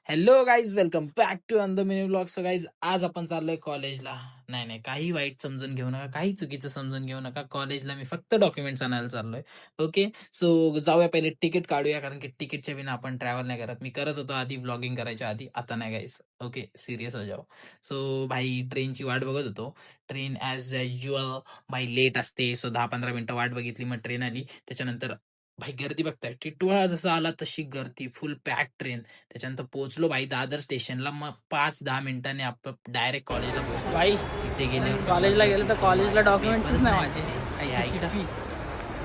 Hello guys, welcome back to the mini blog. So guys, आज आपण चाललोय कॉलेजला. नाही, काही वाईट समजून घेऊ नका, काही चुकीचं समजून घेऊ नका. कॉलेजला मी फक्त डॉक्युमेंट्स आणायला चाललोय. ओके, सो जाऊया, पहिले तिकीट काढूया, कारण की तिकीटच्या बिना आपण ट्रॅव्हल नाही करत. मी करत होतो आधी, ब्लॉगिंग करायच्या आधी, आता नाही गाईज. ओके, सिरियस हो जाओ. सो भाई, ट्रेनची वाट बघत होतो. ट्रेन ॲज युजल भाई लेट असते. सो 10-15 मिनिटं वाट बघितली, मग ट्रेन आली. त्याच्यानंतर भाई गर्दी बघताय, टिटवाळा जसा आला तशी गर्दी, फुल पॅक ट्रेन. त्याच्यानंतर पोहोचलो भाई दादर स्टेशनला. मग 5-10 मिनिटांनी आपण डायरेक्ट कॉलेजला पोहोचलो. भाई तिथे गेले, कॉलेजला गेले तर कॉलेजला डॉक्युमेंट्सच नाही माझे. हे आईची ऐका. चिठ्ठी.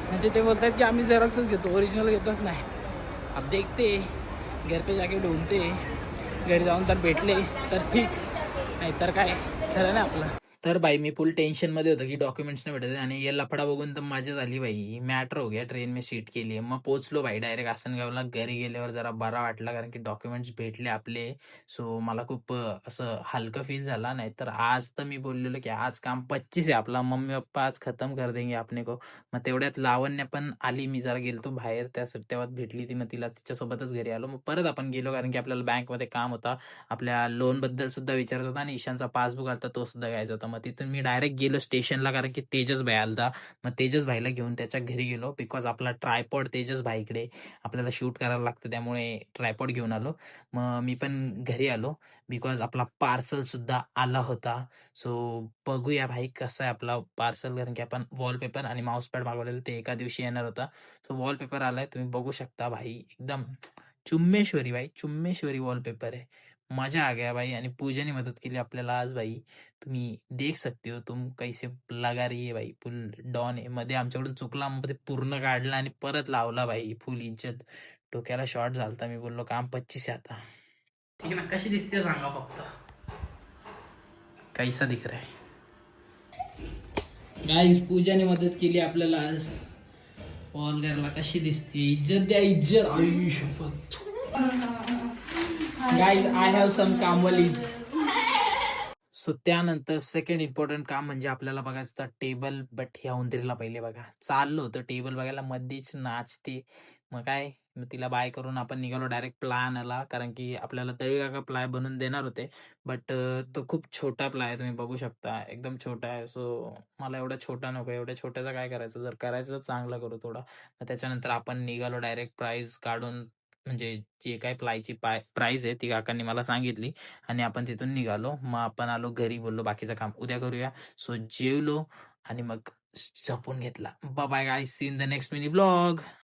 म्हणजे ते बोलतात की आम्ही झेरॉक्सच घेतो, ओरिजिनल घेतच नाही. अब देखते, घर पे जाके ढूंढते. घरी जाऊन तर भेटले तर ठीक, नाहीतर काय खरं नाही आपलं. तर भाई मी फुल टेन्शनमध्ये होतो की डॉक्युमेंट्स नाही भेटत, आणि हे लफडा बघून तर मजा झाली भाई. मॅटर हो गया, ट्रेन में सीट केली. मग पोहोचलो भाई डायरेक्ट आसनगावला. घरी गेल्यावर जरा बरा वाटला, कारण की डॉक्युमेंट्स भेटले आपले. सो मला खूप असं हलकं फील झाला. नाहीतर आज तर मी बोललेलो की आज काम 25 आहे आपला, मम्मी पप्पा आज खतम कर देंगे आपने को. मग तेवढ्यात लावण्य पण आली. मी जरा गेलतो बाहेर, त्यासाठी तेव्हा भेटली ती, मग तिला तिच्यासोबतच घरी आलो. मग परत आपण गेलो, कारण की आपल्याला बँकमध्ये काम होता. आपल्या लोनबद्दल सुद्धा विचारत होता, आणि ईशानचा पासबुक आलता, तो सुद्धा घ्यायचा होता. मग तिथून मी डायरेक्ट गेलो स्टेशनला, कारण की तेजस भाई आलता. मग तेजस भाईला घेऊन त्याच्या घरी गेलो, बिकॉज आपला ट्रायपॉड तेजस भाईकडे आपल्याला शूट करायला लागतं, त्यामुळे ट्रायपॉड घेऊन आलो. मग मी पण घरी आलो, बिकॉज आपला पार्सल सुद्धा आला होता. सो बघूया भाई कसं आहे आपला पार्सल, कारण की आपण वॉलपेपर आणि माऊसपॅड मागवलेलं, ते एका दिवशी येणार होता. सो वॉलपेपर आलाय, तुम्ही बघू शकता भाई. एकदम चुम्मेश्वरी भाई, चुम्मेश्वरी वॉलपेपर आहे. मजा आ गया भाई. आणि पूजाने मदत केली आपल्याला आज भाई. तुम्ही देख सकते हो, तुम कैसे लगा रही है भाई. फुल डॉन आहे. मध्ये आमच्याकडून चुकला, मग ते पूर्ण काढला आणि परत लावला भाई. फुल इज्जत. डोक्याला शॉट झालता. मी बोललो काम 25 आहे आता. ठीक आहे ना, कशी दिसते सांगा फक्त. कैसा दिख रहा है गाईज. पूजाने मदत केली आपल्याला आज कॉल करायला. कशी दिसते, इज्जत द्या, इज्जत. आयुष्य गाईज, आय हॅव सम कामवालीज. सो त्यानंतर सेकंड इम्पॉर्टंट काम म्हणजे आपल्याला बघायचं होतं टेबल. बट ह्या उंदरीला पहिले बघा, चाललो होतं टेबल बघायला, मध्येच नाचते. मग काय, मग तिला बाय करून आपण निघालो डायरेक्ट प्लानला, कारण की आपल्याला तळी काका प्लाय बनवून देणार होते. बट तो खूप छोटा प्लाय आहे, तुम्ही बघू शकता, एकदम छोटा आहे. सो मला एवढा छोटा नको, एवढ्या छोट्याचा काय करायचं, जर करायचं तर चांगला करू थोडा. मग त्याच्यानंतर आपण निघालो डायरेक्ट प्राईज काढून, म्हणजे जे काय प्लायची प्राईज आहे ती काकांनी मला सांगितली, आणि आपण तिथून निघालो. मग आपण आलो घरी, बोललो बाकीचं काम उद्या करूया. सो जेवलो आणि मग झोपून घेतला. Bye bye guys, see in the next mini blog.